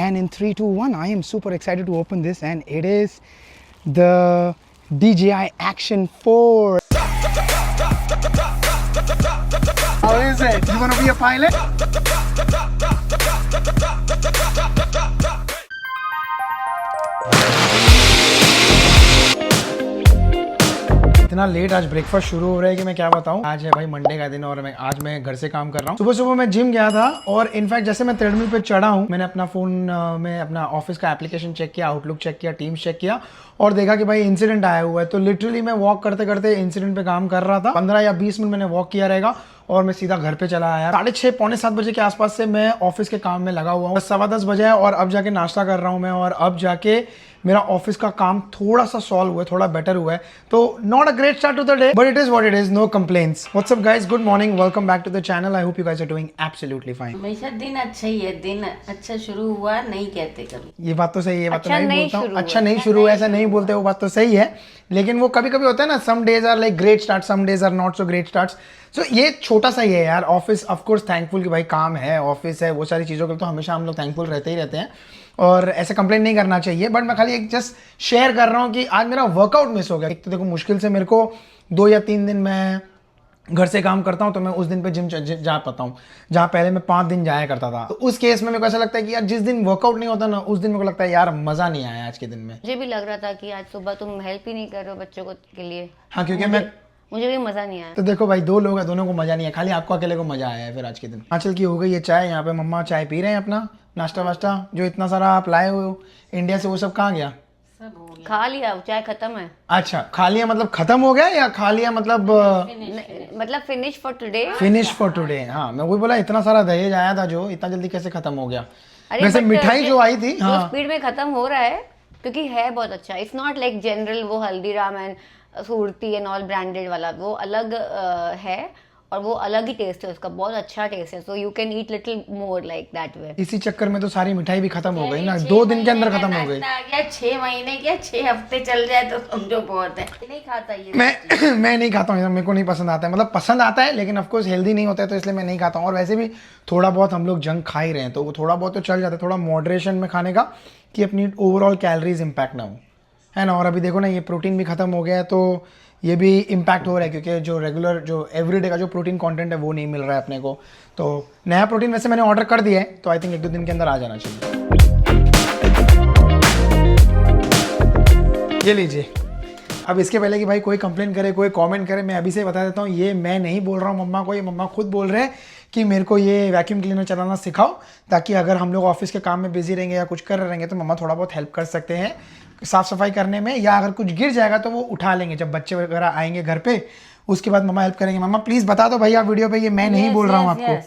and in 3, 2, 1 I am super excited to open this, and it is the DJI Action 4. How is it? You want to be a pilot? इतना late आज breakfast शुरू हो रहा है कि मैं क्या बताऊं। आज है भाई मंडे का दिन और आज मैं घर से काम कर रहा हूं। सुबह सुबह मैं जिम गया था और इनफैक्ट जैसे मैं ट्रेडमिल पे चढ़ा हूं, मैंने अपना फोन में अपना ऑफिस का एप्लीकेशन चेक किया, आउटलुक चेक किया, टीम्स चेक किया और देखा कि भाई इंसिडेंट आया हुआ है। तो लिटरली मैं वॉक करते करते इंसिडेंट पे काम कर रहा था। 15 या 20 मिनट मैंने वॉक किया रहेगा और मैं सीधा घर पे चला आया। 6:30 पौने 7 बजे के आसपास से मैं ऑफिस के काम में लगा हुआ हूँ। 10:15 बजे है और अब जाके नाश्ता कर रहा हूँ मैं और अब जाके मेरा ऑफिस का काम थोड़ा सा सॉल्व हुआ है, थोड़ा बेटर हुआ है। तो not a great start to the day but it is what it is, no complaints. What's up guys, good morning, welcome back to the channel. I hope you guys are doing absolutely fine. हमेशा दिन अच्छा ही है, दिन अच्छा शुरू हुआ नहीं कहते कभी। ये बात तो सही है, बात तो अच्छा नहीं बोलता हूँ, अच्छा नहीं शुरू हुआ ऐसा नहीं बोलते, वो बात तो सही है। लेकिन वो कभी कभी होता है ना, some days are like great start, some days are not so great starts. So ये छोटा सा ही है यार। ऑफिस ऑफ कोर्स थैंकफुल कि भाई काम है, ऑफिस है, वो सारी चीज़ों के लिए तो हमेशा हम लोग थैंकफुल रहते ही रहते हैं और ऐसे कंप्लेंट नहीं करना चाहिए। बट मैं खाली एक जस्ट शेयर कर रहा हूँ कि आज मेरा वर्कआउट मिस हो गया। एक तो देखो मुश्किल से मेरे को 2 या 3 दिन मैं घर से काम करता हूँ तो मैं उस दिन पे जिम जा पाता हूँ, जहाँ पहले मैं 5 दिन जाया करता था। तो उस केस में मेरे को ऐसा लगता है कि यार जिस दिन वर्कआउट नहीं होता ना, उस दिन मेरे को लगता है यार मजा नहीं आया आज के दिन में। मुझे भी लग रहा था कि आज सुबह तुम हेल्प ही नहीं कर रहे हो बच्चों को के लिए। हाँ, क्योंकि मुझे भी मजा नहीं आया। तो देखो भाई 2 लोग हैं, दोनों को मजा नहीं है, खाली आपको अकेले को मजा आया है फिर आज के दिन। आंचल की हो गई है चाय, यहाँ पे मम्मा चाय पी रहे हैं अपना नाश्ता वाश्ता। जो इतना सारा आप लाए हुए हो इंडिया से वो सब कहाँ गया? सब हो गया, खा लिया, चाय खत्म है। अच्छा, खा लिया मतलब खत्म हो गया या खा लिया मतलब मतलब finish for today. Finish for today. हाँ, मैं वही बोला इतना सारा दहेज आया था जो इतना जल्दी कैसे खत्म हो गया। अरे वैसे मिठाई जो आई थी, हाँ स्पीड में खत्म हो रहा है क्योंकि है बहुत अच्छा। इट्स नॉट लाइक जनरल वो Haldiram and Surti and all branded वाला, वो अलग है और वो अलग ही टेस्ट है उसका, बहुत अच्छा टेस्ट है। So you can eat little more like that way. इसी चक्कर में तो सारी मिठाई भी खत्म हो गई ना, 2 दिन के अंदर खत्म हो गई। 6 महीने क्या 6 हफ्ते चल जाए तो समझो बहुत है। नहीं खाता ये मैं नहीं खाता हूँ, मेरे को नहीं पसंद आता है। मतलब पसंद आता है लेकिन ऑफ कोर्स हेल्दी नहीं होता है तो इसलिए मैं नहीं खाता हूँ। और वैसे भी थोड़ा बहुत हम लोग जंक खा ही रहे हैं तो वो थोड़ा बहुत तो चल जाता है, थोड़ा मॉडरेशन में खाने का कि अपनी ओवरऑल कैलोरीज इम्पैक्ट ना हो, है ना। और अभी देखो ना, ये प्रोटीन भी खत्म हो गया है तो ये भी इम्पैक्ट हो रहा है क्योंकि जो रेगुलर जो एवरीडे का जो प्रोटीन कंटेंट है वो नहीं मिल रहा है अपने को। तो नया प्रोटीन वैसे मैंने ऑर्डर कर दिया है तो आई थिंक 1-2 दिन के अंदर आ जाना चाहिए। ये लीजिए। अब इसके पहले कि भाई कोई कंप्लेन करे, कोई कमेंट करे, मैं अभी से बता देता हूँ, ये मैं नहीं बोल रहा हूँ मम्मा को, ये मम्मा खुद बोल रहे हैं कि मेरे को ये वैक्यूम क्लीनर चलाना सिखाओ ताकि अगर हम लोग ऑफिस के काम में बिजी रहेंगे या कुछ कर रहेंगे तो मम्मा थोड़ा बहुत हेल्प कर सकते हैं साफ सफाई करने में, या अगर कुछ गिर जाएगा तो वो उठा लेंगे जब बच्चे वगैरह आएंगे घर पे, उसके बाद मम्मा हेल्प करेंगे। मम्मा प्लीज बता दो भैया वीडियो पे, ये मैं नहीं बोल रहा हूँ आपको।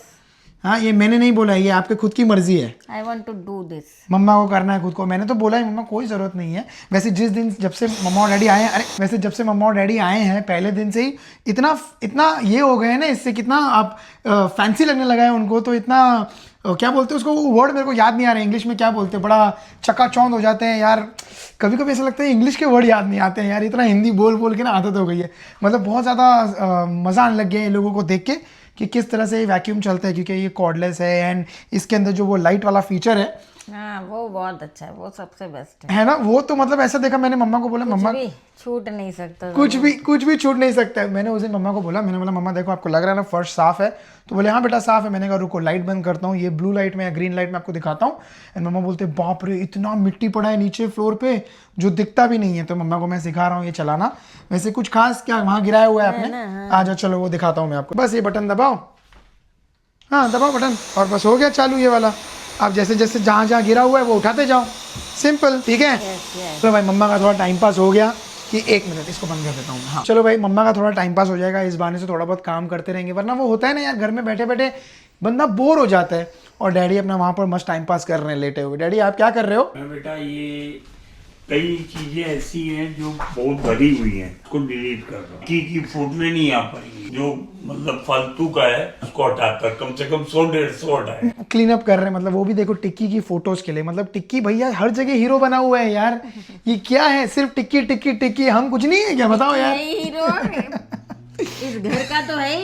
हाँ, ये मैंने नहीं बोला है, ये आपकी खुद की मर्जी है। I want to do this. मम्मा को करना है खुद को। मैंने तो बोला है मम्मा कोई जरूरत नहीं है। वैसे जिस दिन जब से मम्मा और डैडी आए हैं, वैसे जब से मम्मा और डैडी आए हैं पहले दिन से ही इतना ये हो गए हैं ना, इससे कितना आप फैंसी लगने लगा है उनको। तो इतना क्या बोलते हैं उसको, वो वर्ड मेरे को याद नहीं आ रहा है इंग्लिश में, क्या बोलते हैं, बड़ा चकाचौंध हो जाते हैं यार। कभी कभी ऐसा लगता है इंग्लिश के वर्ड याद नहीं आते हैं यार, इतना हिंदी बोल बोल के ना आदत हो गई है। मतलब बहुत ज़्यादा मज़ा आने लग गया है इन लोगों को देख के कि किस तरह से वैक्यूम चलता है, क्योंकि ये कॉर्डलेस है एंड इसके अंदर जो वो लाइट वाला फीचर है, हाँ वो बहुत अच्छा है, वो सबसे बेस्ट है ना। वो तो मतलब ऐसा देखा मैंने, मम्मा को बोला मम्मा छूट नहीं सकता, कुछ भी छूट नहीं सकता है। मैंने उस दिन मम्मा को बोला, मैंने बोला मम्मा देखो आपको लग रहा है ना फर्श साफ है, तो बोले हाँ बेटा साफ है। मैंने कहा रुको लाइट बंद करता हूँ, ये ब्लू लाइट में या ग्रीन लाइट में आपको दिखाता हूँ। एंड मम्मा बोलते बाप रे इतना मिट्टी पड़ा है नीचे फ्लोर पे जो दिखता भी नहीं है। तो मम्मा को मैं सिखा रहा हूँ ये चलाना। वैसे कुछ खास क्या वहाँ गिराया हुआ है आपने? आ जाओ चलो वो दिखाता हूँ मैं आपको। बस ये बटन दबाओ, हाँ दबाओ बटन और बस हो गया चालू ये वाला। आप जैसे जैसे जहाँ जहाँ गिरा हुआ है वो उठाते जाओ, सिंपल, ठीक है। तो भाई मम्मा का थोड़ा टाइम पास हो गया कि 1 मिनट इसको बंद कर देता हूँ। हाँ चलो भाई, मम्मा का थोड़ा टाइम पास हो जाएगा, इस बहाने से थोड़ा बहुत काम करते रहेंगे। वरना वो होता है ना यार, घर में बैठे बैठे बंदा बोर हो जाता है। और डैडी अपना वहाँ पर मस्त टाइम पास कर रहे हैं लेटे हुए। डैडी आप क्या कर रहे हो? बेटा ये कई चीजें ऐसी हैं जो बहुत भरी हुई हैं, उसको डिलीट कर रहा हूँ। की फूटने नहीं आ पाएंगी, जो मतलब फालतू का है उसको हटाता, कम से कम 100-150 हटाए। क्लीन अप कर रहे हैं, मतलब वो भी देखो टिक्की की फोटोज के लिए। मतलब टिक्की भैया हर जगह हीरो बना हुआ है यार। ये क्या है, सिर्फ टिक्की टिक्की टिक्की, हम कुछ नहीं है क्या, बताओ यार। हीरो इस घर का तो है ही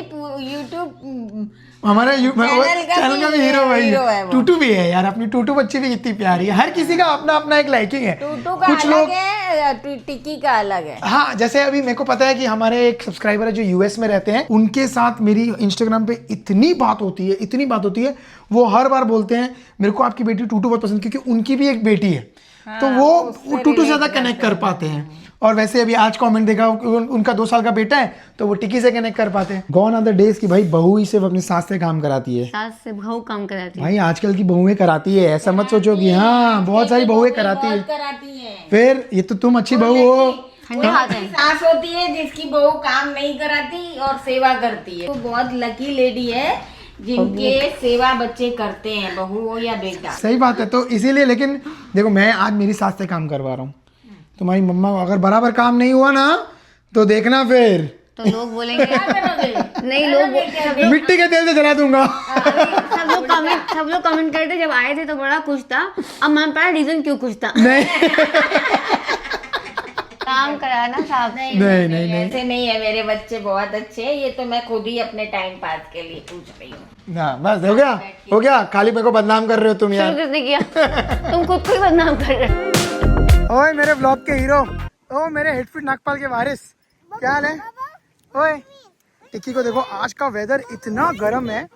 यूट्यूब हमारे चैनल का भी हीरो भाई हीरो है वो। टूटू भी है यार, अपनी टूटू बच्ची भी कितनी प्यारी है। हर किसी का अपना अपना एक लाइकिंग है। टूटू का कुछ अलग लोग है, टिक्की का अलग है। हाँ, जैसे अभी मेरे को पता है कि हमारे एक सब्सक्राइबर है जो यूएस में रहते हैं, उनके साथ मेरी इंस्टाग्राम पे इतनी बात होती है, इतनी बात होती है, वो हर बार बोलते हैं मेरे को आपकी बेटी टूटू बहुत पसंद, क्योंकि उनकी भी एक बेटी है। तो वो टूटू से ज्यादा कनेक्ट कर पाते हैं। और वैसे अभी आज कमेंट देखा, उनका 2 साल का बेटा है तो वो टिक्की से कनेक्ट कर पाते हैं। गॉन आर द डेज की भाई बहू ही सिर्फ अपनी सास से काम कराती है। सास से बहू काम कराती है। भाई आजकल की बहुएं कराती है, ऐसा मत सोचो कि हाँ बहुत सारी बहुएं कराती है। कराती है। फिर ये तो तुम अच्छी बहू हो। ठंडे हाथ है। सास होती है जिसकी बहू काम नहीं कराती और सेवा करती है। वो बहुत लकी लेडी है जिनके सेवा बच्चे करते हैं, बहू हो या बेटा। सही बात है। तो इसीलिए, लेकिन देखो मैं आज मेरी सास से काम करवा रहा हूँ, तुम्हारी मम्मा अगर बराबर काम नहीं हुआ ना तो देखना फिर तो लोग बोलेंगे नहीं, लोग मिट्टी के तेल से जला दूंगा। सब लोग कमेंट करते जब आए थे तो बड़ा खुश था, अब मैं पता रीजन क्यों खुश था। नहीं काम कराना साहब। नहीं ऐसे नहीं है, मेरे बच्चे बहुत अच्छे हैं। ये तो मैं खुद ही अपने टाइम पास के लिए पूछ रही हूँ ना, बस हो गया। खाली मेरे को बदनाम कर रहे हो तुम शुरू यार। किसने किया? तुम खुद को ही बदनाम कर रहे हो। ओए मेरे ब्लॉग के हीरो, ओ मेरे हिटफिट नागपाल के वारिस, क्या हाल है? ओए टिक्की को देखो, आज का वेदर इतना गर्म है।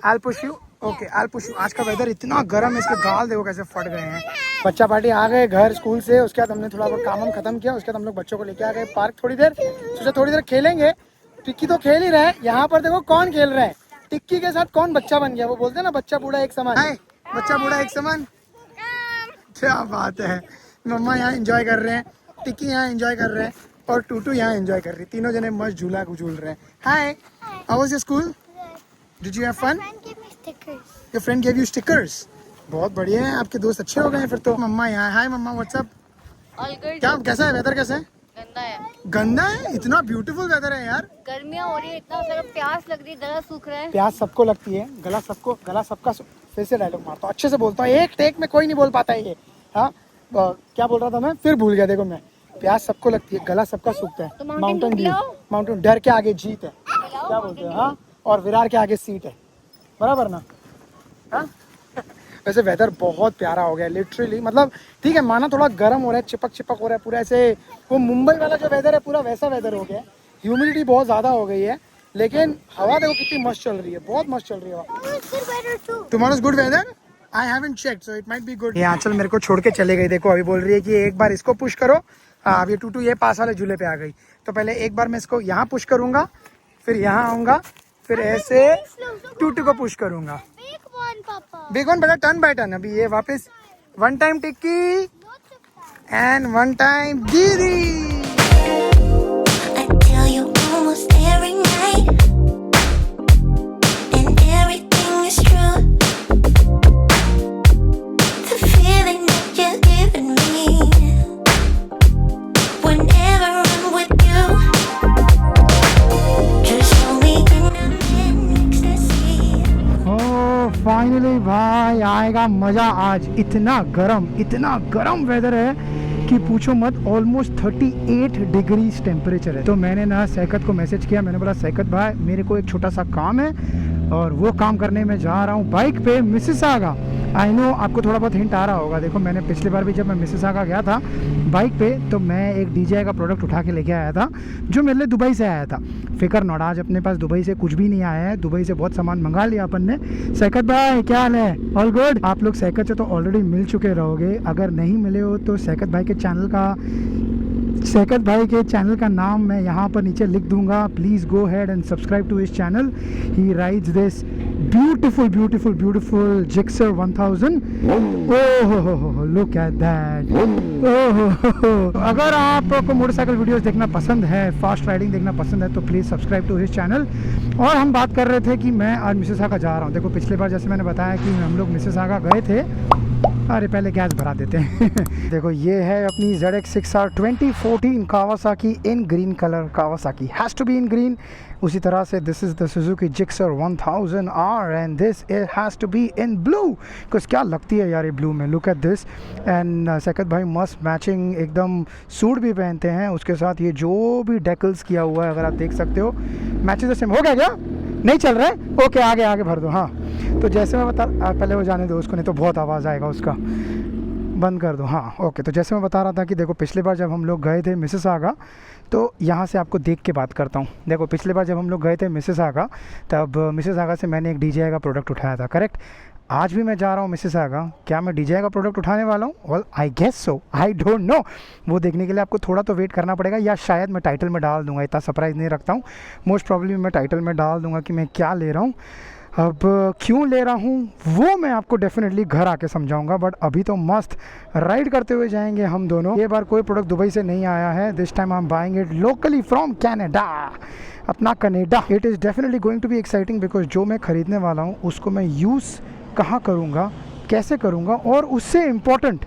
I'll push you. Okay I'll push you. आज का वेदर इतना गर्म है, इसके गाल देखो कैसे फट गए हैं। बच्चा पार्टी आ गए घर स्कूल से, उसके बाद हमने थोड़ा बहुत काम खत्म किया, उसके बाद हम लोग बच्चों को लेके आ गए पार्क। थोड़ी देर सोचा थोड़ी देर खेलेंगे। टिक्की तो खेल ही रहा है, यहाँ पर देखो कौन खेल रहा है, टिक्की के साथ कौन बच्चा बन गया। वो बोलते हैं ना बच्चा बूढ़ा एक समान है, बच्चा बूढ़ा एक समान। क्या बात है। मम्मा यहाँ एंजॉय कर रहे हैं, टिक्की यहाँ एंजॉय कर रहे हैं और टूटू यहाँ एंजॉय कर रही है। तीनों जने मस्त झूला झूल रहे हैं। Hi, how was your school? Did you have fun? Your friend gave you stickers. बहुत बढ़िया है, आपके दोस्त अच्छे हो गए हैं फिर तो। मम्मा यहाँ। हाय मम्मा, व्हाट्सअप? क्या कैसा है वेदर? कैसा है? गंदा है। गंदा है? इतना ब्यूटीफुल वेदर है यार। गर्मियाँ हो रही है, इतना सारा प्यास लग रही है, गला सूख रहा है। प्यास सबको लगती है, गला सबका फिर से डायलॉग मारता हूँ, अच्छे से बोलता हूँ, एक टेक में कोई नहीं बोल पाता है ये। हाँ क्या बोल रहा था मैं, फिर भूल गया। देखो मैं, प्यास सबको लगती है, गला सबका सूखता है। तो माउंटेन ड्यू, माउंटेन डर के आगे जीत है, क्या बोलते हैं? हाँ, और विरार के आगे सीट है, बराबर ना? हाँ वैसे वेदर बहुत प्यारा हो गया लिटरली। मतलब ठीक है, माना थोड़ा गर्म हो रहा है, चिपक हो रहा है पूरा, ऐसे वो मुंबई वाला जो वेदर है पूरा वैसा वेदर हो गया है। ह्यूमिडिटी बहुत ज़्यादा हो गई है, लेकिन हवा देखो कितनी मस्त चल रही है, बहुत मस्त चल रही है। Tomorrow's good weather? I haven't checked, so it might be good. ये आंचल मेरे को छोड़ के चले गई, देखो अभी बोल रही है कि एक बार इसको पुश करो। हाँ, अब ये टूटू ये पास वाले झूले पे आ गई, तो पहले एक बार मैं इसको यहाँ पुश करूंगा, फिर यहाँ आऊंगा, फिर ऐसे टूटू को पुश करूंगा। बिग वन बेटा, टर्न बाय टर्न। अभी ये वापस 1 टाइम टिक्की एंड 1 टाइम दीदी। फाइनली भाई आएगा मजा आज। इतना गरम वेदर है कि पूछो मत। ऑलमोस्ट 38 डिग्रीज टेम्परेचर है। तो मैंने ना सैकत को मैसेज किया, मैंने बोला सैकत भाई मेरे को एक छोटा सा काम है और वो काम करने में जा रहा हूँ बाइक पे मिसिसागा। आई नो आपको थोड़ा बहुत हिंट आ रहा होगा। देखो मैंने पिछली बार भी जब मैं मिसिसागा गया था बाइक पे, तो मैं एक DJI का प्रोडक्ट उठा के लेके आया था जो मेरे लिए दुबई से आया था। फिकर नॉट, आज अपने पास दुबई से कुछ भी नहीं आया है, दुबई से बहुत सामान मंगा लिया अपन ने। सैकत भाई क्या हाल है? All good. आप लोग सैकत से तो ऑलरेडी मिल चुके रहोगे, अगर नहीं मिले हो तो सैकत भाई के चैनल का नाम मैं यहाँ पर नीचे लिख दूंगा। Please go ahead and subscribe to his channel. He rides this beautiful Gixxer 1000। Oh look at that. Oh, अगर आपको मोटरसाइकिल वीडियोस देखना पसंद है, फास्ट राइडिंग देखना पसंद है, तो please subscribe to his channel. और हम बात कर रहे थे कि मैं आज मिसिसागा जा रहा हूँ। देखो पिछली बार जैसे मैंने बताया कि हम लोग मिसिसागा गए थे। अरे पहले गैस भरा देते हैं। देखो ये है अपनी ZX6R 2014 Kawasaki in green colour. Kawasaki has to be in green. उसी तरह से this is the Suzuki Gixxer 1000R and this it has to be in blue. कुछ क्या लगती है यार ये ब्लू में, look at this. And Saikat भाई मस्त मैचिंग एकदम सूट भी पहनते हैं, उसके साथ ये जो भी डेकल्स किया हुआ है अगर आप देख सकते हो मैचेस सेम। हो गया क्या? नहीं चल रहा है, ओके आगे आगे भर दो। हाँ तो जैसे मैं बता, पहले वो जाने दो उसको, नहीं तो बहुत आवाज़ आएगा उसका, बंद कर दो। हाँ ओके, तो जैसे मैं बता रहा था कि देखो पिछली बार जब हम लोग गए थे मिसिसागा, तो यहाँ से आपको देख के बात करता हूँ। देखो पिछली बार जब हम लोग गए थे मिसिसागा, तब मिसिसागा से मैंने एक DJI का प्रोडक्ट उठाया था, करेक्ट। आज भी मैं जा रहा हूँ मिसिसागा, क्या मैं DJI का प्रोडक्ट उठाने वाला हूँ? Well I guess so, I don't know. वो देखने के लिए आपको थोड़ा तो वेट करना पड़ेगा, या शायद मैं टाइटल में डाल दूंगा, इतना सरप्राइज़ नहीं रखता हूँ। मोस्ट प्रॉब्ली मैं टाइटल में डाल दूंगा कि मैं क्या ले रहा हूँ। अब क्यों ले रहा हूँ वो मैं आपको डेफिनेटली घर आके समझाऊंगा, बट अभी तो मस्त राइड करते हुए जाएंगे हम दोनों। ये बार कोई प्रोडक्ट दुबई से नहीं आया है, this time I am buying it locally from Canada, अपना Canada. It is definitely going to be exciting, because जो मैं ख़रीदने वाला हूँ उसको मैं यूज़ कहाँ करूँगा, कैसे करूँगा, और उससे इम्पोर्टेंट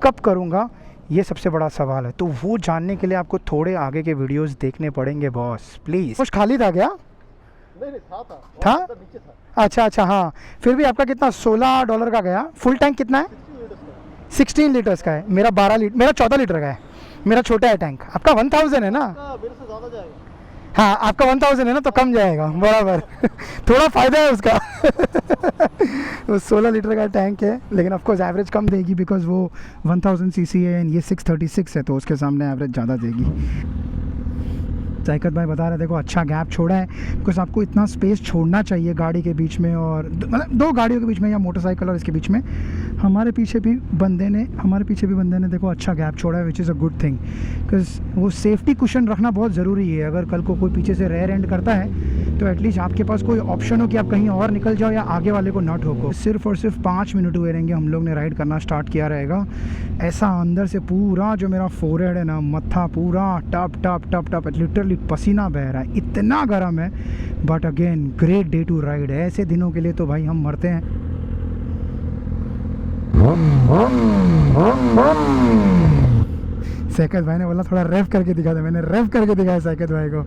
कब करूँगा, ये सबसे बड़ा सवाल है। तो वो जानने के लिए आपको थोड़े आगे के वीडियोज़ देखने पड़ेंगे बॉस, प्लीज़। कुछ खाली था क्या? नहीं था? नीचे था। अच्छा हाँ, फिर भी आपका कितना $16 का गया। फुल टैंक कितना है? 16 लीटर्स का है। मेरा 12 लीटर, मेरा 14 लीटर का है, मेरा छोटा है टैंक। आपका 1000 है ना? मेरे से ज़्यादा जाएगा। हाँ आपका 1000 है ना, तो कम जाएगा बराबर। थोड़ा फ़ायदा है उसका। वो 16 लीटर का टैंक है, लेकिन ऑफकोर्स एवरेज कम देगी, बिकॉज वो 1000 cc है, ये 636 है, तो उसके सामने एवरेज ज़्यादा देगी। सैकत भाई बता रहे देखो अच्छा गैप छोड़ा है, बिकॉज आपको इतना स्पेस छोड़ना चाहिए गाड़ी के बीच में, और मतलब 2 गाड़ियों के बीच में या मोटरसाइकिल और इसके बीच में। हमारे पीछे भी बंदे ने देखो अच्छा गैप छोड़ा है, which is a good thing, because वो सेफ्टी कुशन रखना बहुत ज़रूरी है। अगर कल को कोई पीछे से रेयर एंड करता है तो एटलीस्ट आपके पास कोई ऑप्शन हो कि आप कहीं और निकल जाओ या आगे वाले को न ठोको। सिर्फ और सिर्फ 5 मिनट हुए रहेंगे, हम लोग ने राइड करना स्टार्ट किया रहेगा। ऐसा अंदर से पूरा जो मेरा फोरहेड है ना, मत्था पूरा टप टप टप टप लिटरली पसीना बह रहा है, इतना गर्म है। But again great day to ride है, ऐसे दिनों के लिए तो भाई हम मरते हैं। सैकत भाई ने बोला थोड़ा रेव करके दिखा दे, मैंने रेव करके दिखाया सैकत भाई को।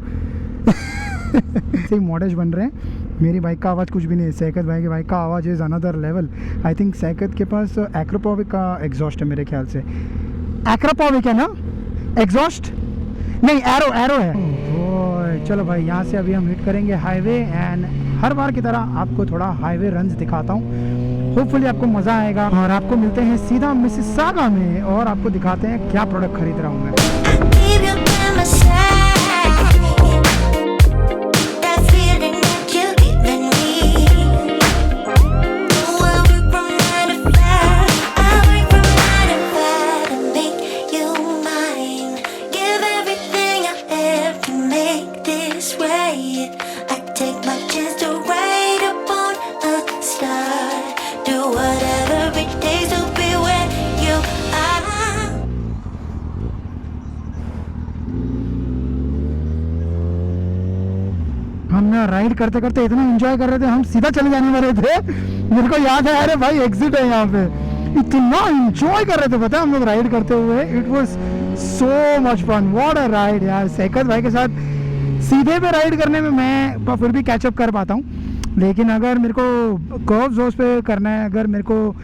मॉडल्स बन रहे हैं, मेरी बाइक का आवाज़ कुछ भी नहीं है, सैकत भाई की बाइक का आवाज़ is another level. I think Saikat के पास एक्रोपोविक का एग्जॉस्ट है मेरे ख्याल से। एक्रोपोविक है ना एग्जॉस्ट? नहीं एरो है। ओह चलो भाई, यहाँ से अभी हम हिट करेंगे हाईवे, एंड हर बार की तरह आपको थोड़ा हाईवे रन्स दिखाता हूँ। होपफुली आपको मज़ा आएगा, और आपको मिलते हैं सीधा मिसिसागा में, और आपको दिखाते हैं क्या प्रोडक्ट खरीद रहा हूँ मैं। हम ना राइड करते करते इतना एंजॉय कर रहे थे, हम सीधा चले जाने वाले थे। मेरे को याद है, अरे भाई एग्जिट है यहाँ पे, इतना एंजॉय कर रहे थे पता है हम लोग राइड करते हुए। It was so much fun, what a ride यार। सैकत भाई के साथ सीधे पे राइड करने में मैं फिर भी कैचअप कर पाता हूँ, लेकिन अगर मेरे को कर्व्स जोस पे करना है, अगर मेरे को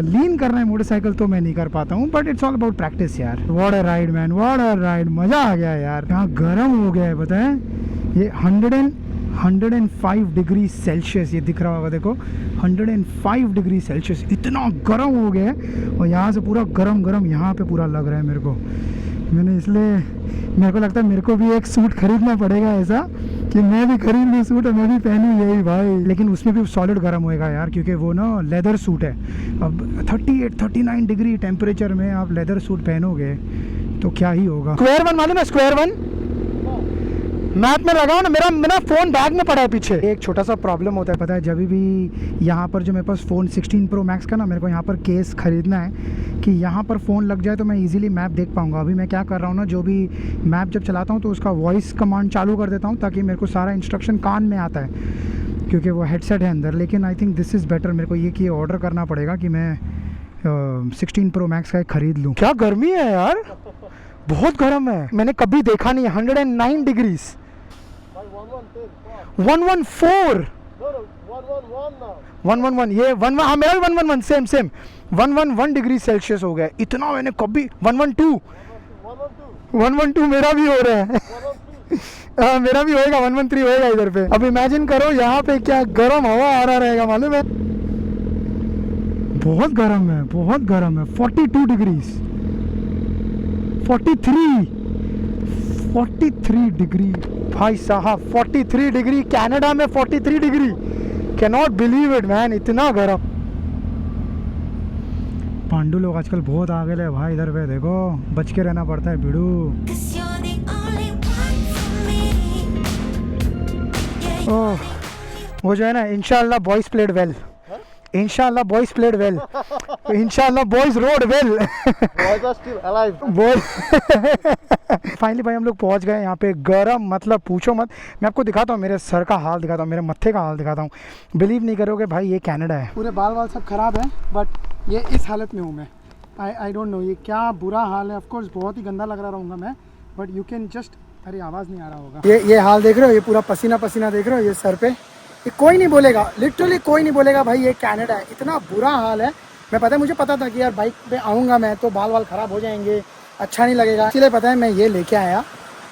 लीन करना है मोटरसाइकिल, तो मैं नहीं कर पाता हूँ। But it's all about practice यार। What a ride man, what a ride, मज़ा आ गया यार। यहाँ गर्म हो गया है पता है, ये 105 डिग्री सेल्सियस, ये दिख रहा होगा देखो 105 डिग्री सेल्सियस, इतना गर्म हो गया है। और यहाँ से पूरा गरम यहाँ पे पूरा लग रहा है मेरे को। मैंने इसलिए, मेरे को लगता है मेरे को भी एक सूट खरीदना पड़ेगा ऐसा, कि मैं भी खरीद लूँ सूट और मैं भी पहनूँ यही भाई। लेकिन उसमें भी सॉलिड गर्म होएगा यार, क्योंकि वो ना लेदर सूट है। अब 38-39 डिग्री टेम्परेचर में आप लेदर सूट पहनोगे तो क्या ही होगा। स्क्वायर वन मालूम है? स्क्वायर वन मैप में लगाओ ना, मेरा फ़ोन बैग में पड़ा है पीछे। एक छोटा सा प्रॉब्लम होता है पता है, जब भी यहाँ पर जो मेरे पास फ़ोन 16 Pro Max का ना, मेरे को यहाँ पर केस ख़रीदना है कि यहाँ पर फ़ोन लग जाए तो मैं इजीली मैप देख पाऊँगा। अभी मैं क्या कर रहा हूँ ना, जो भी मैप जब चलाता हूँ तो उसका वॉइस कमांड चालू कर देता हूँ, ताकि मेरे को सारा इंस्ट्रक्शन कान में आता है, क्योंकि वो हेडसेट है अंदर। लेकिन I think this is better, मेरे को ये ऑर्डर करना पड़ेगा कि मैं 16 Pro Max का एक ख़रीद लूँ। क्या गर्मी है यार, बहुत गर्म है, मैंने कभी देखा नहीं। 109 डिग्रीज 114 111 ये 1 हाँ मेरा भी 111 सेम 111 डिग्री सेल्सियस हो गया। इतना मैंने कभी 112 मेरा भी हो रहा है। मेरा भी होएगा 113 होएगा इधर पे। अब इमेजिन करो यहाँ पे क्या गर्म हवा आ रहा रहेगा, मालूम है? बहुत गर्म है, बहुत गर्म है। 42 डिग्रीज, 43 डिग्री भाई साहब, 43 डिग्री कनाडा में, 43 degree, can not believe it man, इतना गर्म। पांडु लोग आजकल बहुत आगे ले भाई, इधर पे देखो, बच के रहना पड़ता है बिड़ू। ओह, वो जो है ना, इंशाल्लाह बॉयज प्लेड वेल, इंशाल्लाह बॉयज प्लेड वेल, इंशाल्लाह boys road well. Boys are still alive. Finally भाई हम लोग पहुंच गए यहाँ पे। गरम मतलब पूछो मत। मैं आपको दिखाता हूँ, मेरे सर का हाल दिखाता हूँ, मेरे मत्थे का हाल दिखाता हूँ। बिलीव नहीं करोगे भाई, ये कनाडा है। पूरे बाल वाल सब खराब है, बट ये इस हालत में हूँ मैं। आई डोंट नो ये क्या बुरा हाल है। ऑफकोर्स बहुत ही गंदा लग रहा रहूँगा मैं, बट यू कैन जस्ट, अरे आवाज़ नहीं आ रहा होगा। ये हाल देख रहे हो, ये पूरा पसीना पसीना देख रहे हो ये सर पे। ये कोई नहीं बोलेगा, लिटरली कोई नहीं बोलेगा भाई ये कनाडा है। इतना बुरा हाल है। मैं पता है, मुझे पता था कि यार बाइक पे आऊँगा मैं तो बाल वाल ख़राब हो जाएंगे, अच्छा नहीं लगेगा, इसलिए पता है मैं ये लेके आया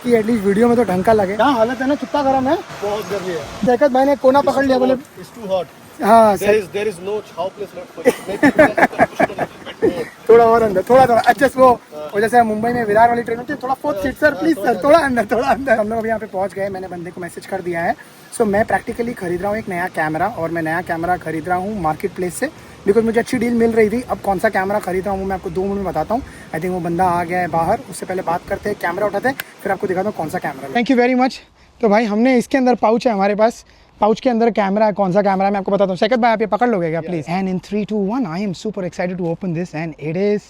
कि एटलीस्ट वीडियो में तो ढंग का लगे। क्या हालत है ना, कितना गर्म है। बहुत गर्मी है। देखत भाई ने कोना पकड़ लिया, बोले It's too hot. हाँ There is no chow place left for you. Maybe you guys can push it a little bit more. थोड़ा और अंदर, थोड़ा एडजस्ट। वो जैसे मुंबई में विरार वाली ट्रेन होती है, थोड़ा 4th seat sir please sir, थोड़ा अंदर, थोड़ा अंदर। हम लोग अभी यहाँ पे पहुँच गए, मैंने बंदे को मैसेज कर दिया है। सो मैं प्रैक्टिकली खरीद रहा हूँ एक नया कैमरा, और मैं नया कैमरा खरीद रहा हूँ मार्केट प्लेस से, बिकॉज मुझे अच्छी डील मिल रही थी। अब कौन सा कैमरा खरीद रहा हूँ मैं आपको 2 मिनट में बताता हूँ। आई थिंक वो बंदा आ गया है बाहर, उससे पहले बात करते हैं, कैमरा उठाते हैं, फिर आपको दिखाता हूँ कौन सा camera. Thank you very much. तो भाई हमने इसके अंदर पाउच है हमारे पास, पाउच के अंदर कैमरा है। कौन सा कैमरा है मैं आपको बताता हूँ। सेकंड भाई आप ये पकड़ लोगे क्या please? And in 3, 2, 1 I am super excited to open this, and it is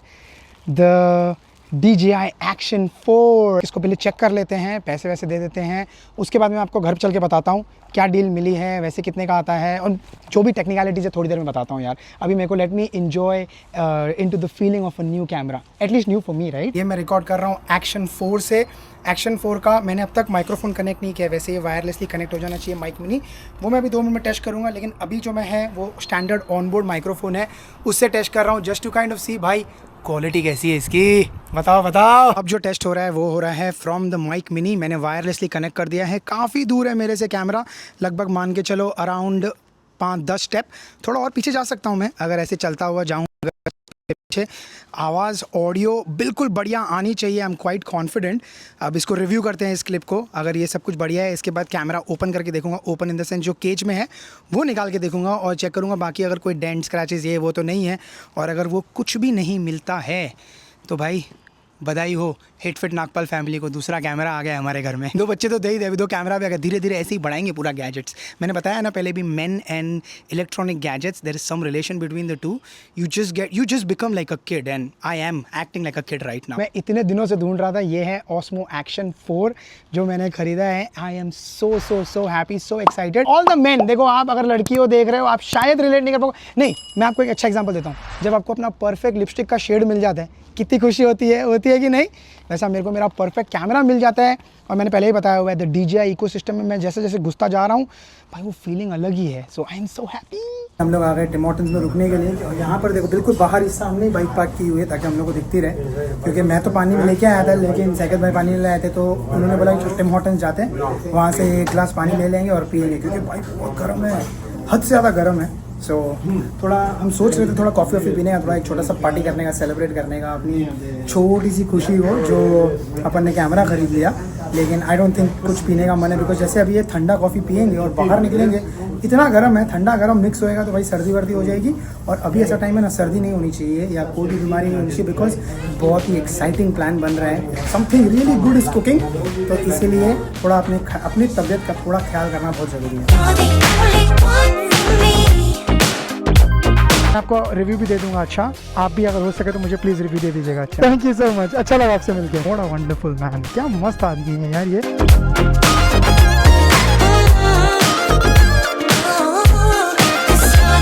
the DJI Action 4। इसको पहले चेक कर लेते हैं, पैसे वैसे दे देते हैं, उसके बाद मैं आपको घर चल के बताता हूँ क्या डील मिली है, वैसे कितने का आता है, और जो भी टेक्निकलिटीज़ है थोड़ी देर में बताता हूँ यार। अभी मेरे को let me enjoy into the feeling of a new camera, at least new for me, right. ये मैं रिकॉर्ड कर रहा हूँ Action 4 से। Action 4 का मैंने अब तक माइक्रोफोन कनेक्ट नहीं किया, वैसे ये वायरलेसली कनेक्ट हो जाना चाहिए माइक मिनी, वो मैं अभी 2 मिनट में टेस्ट करूँगा। लेकिन अभी जो मैं है वो स्टैंडर्ड ऑनबोर्ड माइक्रोफोन है, उससे टेस्ट कर रहा हूँ, जस्ट टू काइंड ऑफ सी भाई क्वालिटी कैसी है इसकी। बताओ। अब जो टेस्ट हो रहा है वो हो रहा है फ्रॉम द माइक मिनी। मैंने वायरलेसली कनेक्ट कर दिया है, काफ़ी दूर है मेरे से कैमरा, लगभग मान के चलो अराउंड 5-10 स्टेप। थोड़ा और पीछे जा सकता हूँ मैं अगर ऐसे चलता हुआ जाऊँ पीछे। आवाज़ ऑडियो बिल्कुल बढ़िया आनी चाहिए, आई एम क्वाइट कॉन्फिडेंट। अब इसको रिव्यू करते हैं इस क्लिप को। अगर ये सब कुछ बढ़िया है, इसके बाद कैमरा ओपन करके देखूंगा, ओपन इन द सेंस जो केज में है वो निकाल के देखूंगा और चेक करूंगा बाकी अगर कोई डेंट स्क्रैचेस ये वो तो नहीं है। और अगर वो कुछ भी नहीं मिलता है तो भाई बधाई हो हिट फिट नागपाल फैमिली को, दूसरा कैमरा आ गया हमारे घर में। 2 बच्चे तो दे ही दे, अभी 2 कैमरा भी आ गया। धीरे धीरे ऐसे ही बढ़ाएंगे पूरा गैजेट्स। मैंने बताया ना पहले भी, men and electronic gadgets, there is some relation between the two. You just become like a kid, and I am acting like a kid right now. मैं इतने दिनों से ढूंढ रहा था, ये है Osmo Action 4 जो मैंने खरीदा है। I am so happy, so excited. All the main, देखो आप अगर लड़की हो देख रहे हो, आप शायद रिलेट नहीं कर पाओगे। नहीं, मैं आपको एक अच्छा एग्जाम्पल देता हूँ। जब आपको अपना परफेक्ट लिपस्टिक का शेड मिल जाता है, कितनी खुशी होती है कि नहीं? वैसा मेरे को मेरा परफेक्ट कैमरा मिल जाता है। और मैंने पहले ही बताया हुआ है, द DJI इकोसिस्टम में मैं जैसे जैसे घुसता जा रहा हूँ भाई वो फीलिंग अलग ही है। सो आई एम सो हैप्पी। हम लोग आ गए टिम हॉर्टन्स में रुकने के लिए, और यहाँ पर देखो बिल्कुल बाहर इस सामने बाइक पार्क की हुई है ताकि हम लोग को दिखती रहे। क्योंकि मैं तो पानी में लेके आया था, लेकिन सेकंड भाई पानी ले आए थे, तो उन्होंने बोला कि टिम हॉर्टन्स जाते हैं, वहाँ से 1 गिलास पानी ले लेंगे और पिएंगे, क्योंकि बाइक बहुत गर्म है, हद से ज़्यादा गर्म है। सो थोड़ा हम सोच रहे थे थोड़ा कॉफ़ी वॉफ़ी पीने का, थोड़ा एक छोटा सा पार्टी करने का, सेलिब्रेट करने का, अपनी छोटी सी खुशी हो जो अपन ने कैमरा खरीद लिया। लेकिन आई डोंट थिंक कुछ पीने का मन है, बिकॉज जैसे अभी ये ठंडा कॉफ़ी पियेंगे और बाहर निकलेंगे, इतना गर्म है, ठंडा गर्म मिक्स होएगा तो भाई सर्दी वर्दी हो जाएगी। और अभी ऐसा टाइम है ना, सर्दी नहीं होनी चाहिए या कोई भी बीमारी नहीं होनी चाहिए, बिकॉज बहुत ही एक्साइटिंग प्लान बन रहा है, something really good is cooking. तो इसीलिए थोड़ा अपनी तबीयत का थोड़ा ख्याल करना बहुत ज़रूरी है। मैं आपको रिव्यू भी दे दूंगा। अच्छा, आप भी अगर हो सके तो मुझे प्लीज़ रिव्यू दे दीजिएगा। अच्छा, थैंक यू सो मच, अच्छा लगा आपसे मिलकर। बड़ा वंडरफुल मैन, क्या मस्त आदमी है यार ये।